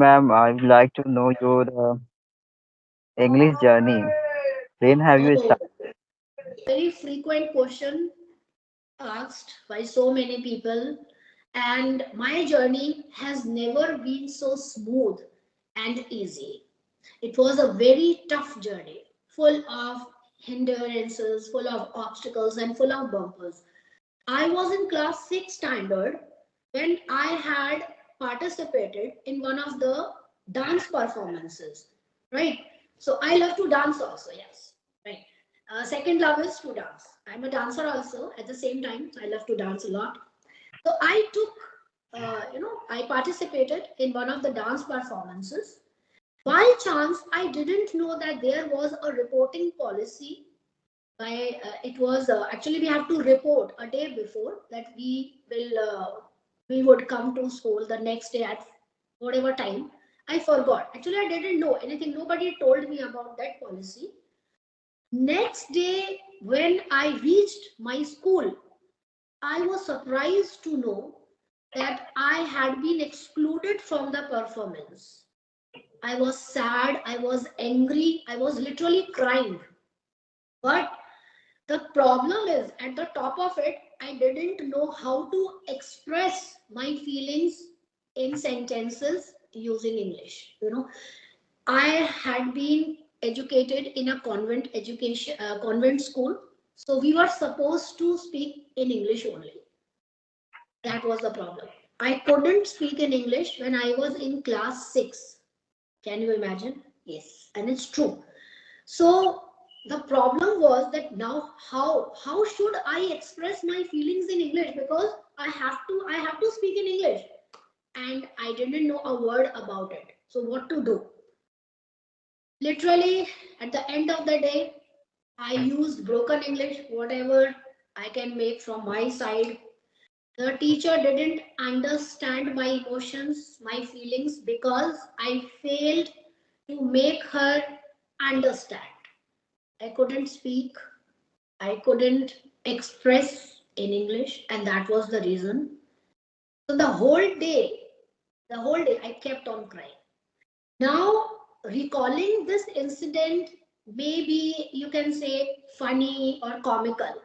Ma'am, I would like to know your English journey. When have you Oh, started? very frequent question asked by so many people, and my journey has never been so smooth and easy. It was a very tough journey, full of hindrances, full of obstacles, and full of bumpers. I was in class 6 standard when I had participated in one of the dance performances, right? So I love to dance also, yes, right. Second love is to dance. I'm a dancer also at the same time, so I love to dance a lot. So I took, I participated in one of the dance performances. By chance, I didn't know that there was a reporting policy. It was actually we have to report a day before that we would come to school the next day at whatever time. I forgot. Actually, I didn't know anything. Nobody told me about that policy. Next day, when I reached my school, I was surprised to know that I had been excluded from the performance. I was sad, I was angry, I was literally crying. But the problem is, at the top of it, I didn't know how to express my feelings in sentences using English. I had been educated in a convent school, so we were supposed to speak in English only. That was the problem. I couldn't speak in English when I was in class 6. Can you imagine? Yes, and it's true. So the problem was that now how should I express my feelings in English, because I have to speak in English, and I didn't know a word about it. So what to do? Literally, at the end of the day, I used broken English, whatever I can make from my side. The teacher didn't understand my emotions, my feelings, because I failed to make her understand. I couldn't speak, I couldn't express in English, and that was the reason. So the whole day, I kept on crying. Now, recalling this incident, maybe you can say funny or comical,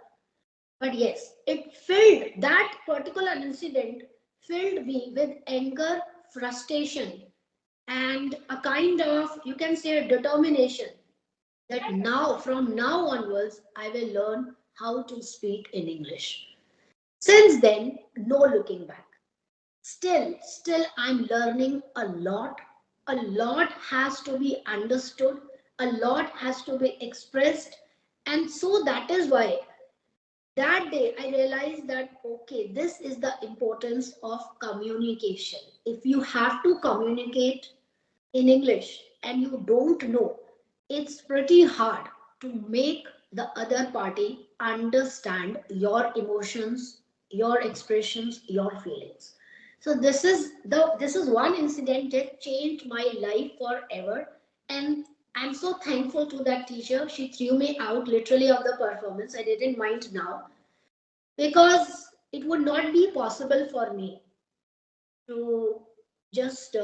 but yes, that particular incident filled me with anger, frustration, and a kind of, you can say, determination that from now onwards, I will learn how to speak in English. Since then, no looking back. Still, I'm learning a lot. A lot has to be understood, a lot has to be expressed. And so that is why that day I realized that, okay, this is the importance of communication. If you have to communicate in English and you don't know, it's pretty hard to make the other party understand your emotions, your expressions, your feelings. So this is one incident that changed my life forever, and I'm so thankful to that teacher. She threw me out literally of the performance. I didn't mind now, because it would not be possible for me to just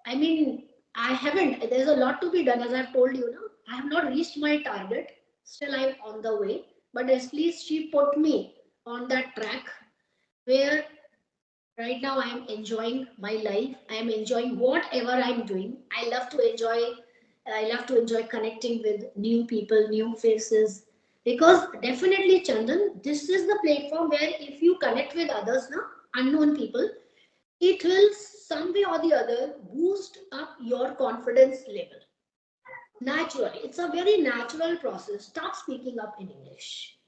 I mean, I haven't, there's a lot to be done, as I've told you. Now I have not reached my target, still I'm on the way, but at least she put me on that track where right now I am enjoying my life, I am enjoying whatever I'm doing. I love to enjoy connecting with new people, new faces, because definitely, Chandan, this is the platform where if you connect with others now, unknown people, it will some way or the other boost up your confidence level naturally. It's a very natural process. Start speaking up in English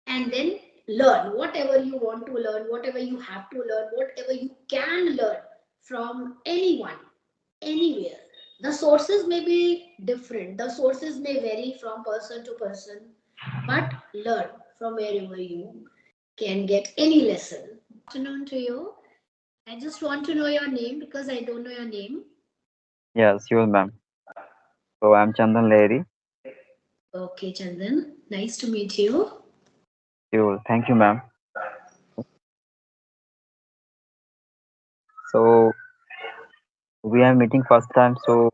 and then learn whatever you want to learn, whatever you have to learn, whatever you can learn from anyone, anywhere. The sources may be different, the sources may vary from person to person, but learn from wherever you can get any lesson. Afternoon to you. I just want to know your name because I don't know your name. Yes, sure, ma'am. So I'm Chandan Lady. Okay, Chandan. Nice to meet you. Sure. Thank you, ma'am. So We are meeting first time, so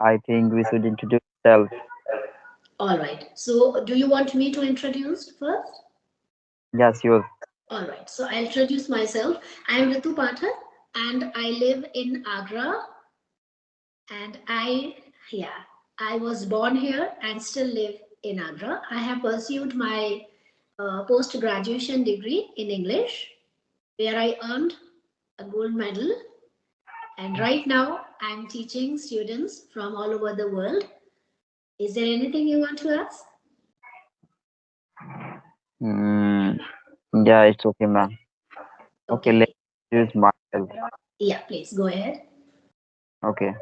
I think we should introduce self. All right. So, do you want me to introduce first? Yes, you. All right. So, I'll introduce myself. I am Ritu Pathak and I live in Agra. And yeah, I was born here and still live in Agra. I have pursued my post graduation degree in English, where I earned a gold medal. And right now, I'm teaching students from all over the world. Is there anything you want to ask? Mm, yeah, it's okay, ma'am. Okay, let's Okay. introduce myself. Yeah, please go ahead. Okay,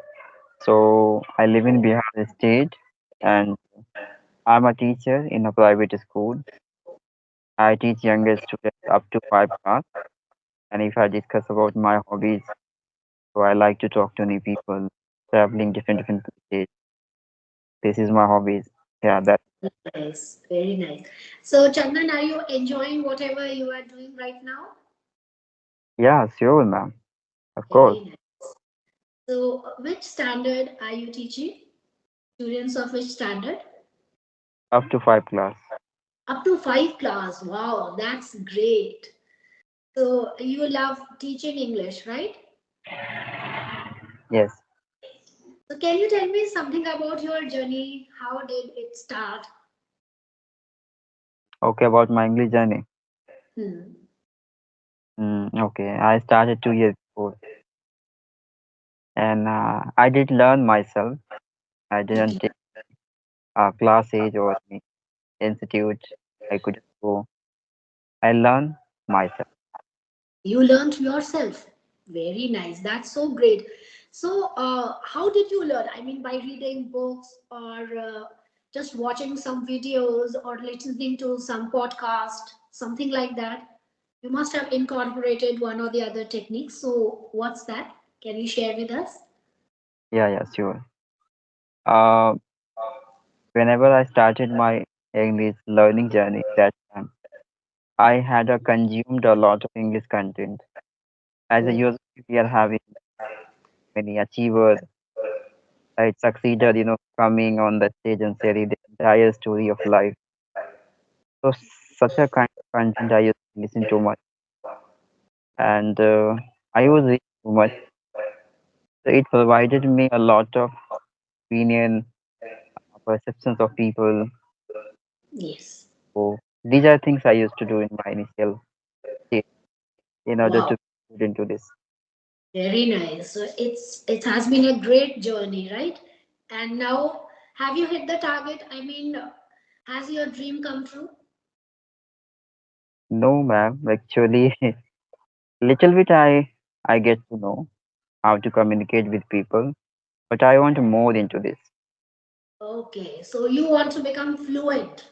so I live in Bihar state, and I'm a teacher in a private school. I teach younger students up to 5 class. And if I discuss about my hobbies, so I like to talk to new people, traveling different places. This is my hobbies. Yeah, that. Nice, very nice. So, Chandan, are you enjoying whatever you are doing right now? Yeah, sure, ma'am. Of course. Very nice. So, which standard are you teaching? Students of which standard? Up to 5 class. Up to five class. Wow, that's great. So, you love teaching English, right? Yes. So, can you tell me something about your journey? How did it start? Okay, about my English journey. Hmm. Okay, I started 2 years before, and I did learn myself. I didn't take classes or any institute. I could go. I learned myself. You learned yourself. Very nice. That's so great. So, how did you learn? I mean, by reading books or just watching some videos or listening to some podcast, something like that? You must have incorporated one or the other techniques. So, what's that? Can you share with us? Yeah, yeah, sure. Uh, Whenever I started my English learning journey, that time I had consumed a lot of English content. As a Oh, user, we are having many achievers. It succeeded, coming on the stage and sharing the entire story of life. So such a kind of content I used to listen too much, and I was reading too much. So it provided me a lot of opinion, perceptions of people. yes. So these are things I used to do in my initial stage in order Wow. to get into this. Very nice. So it has been a great journey, right? And now, have you hit the target? I mean, has your dream come true? No, ma'am. Actually, little bit I get to know how to communicate with people, but I want more into this. Okay, so you want to become fluent.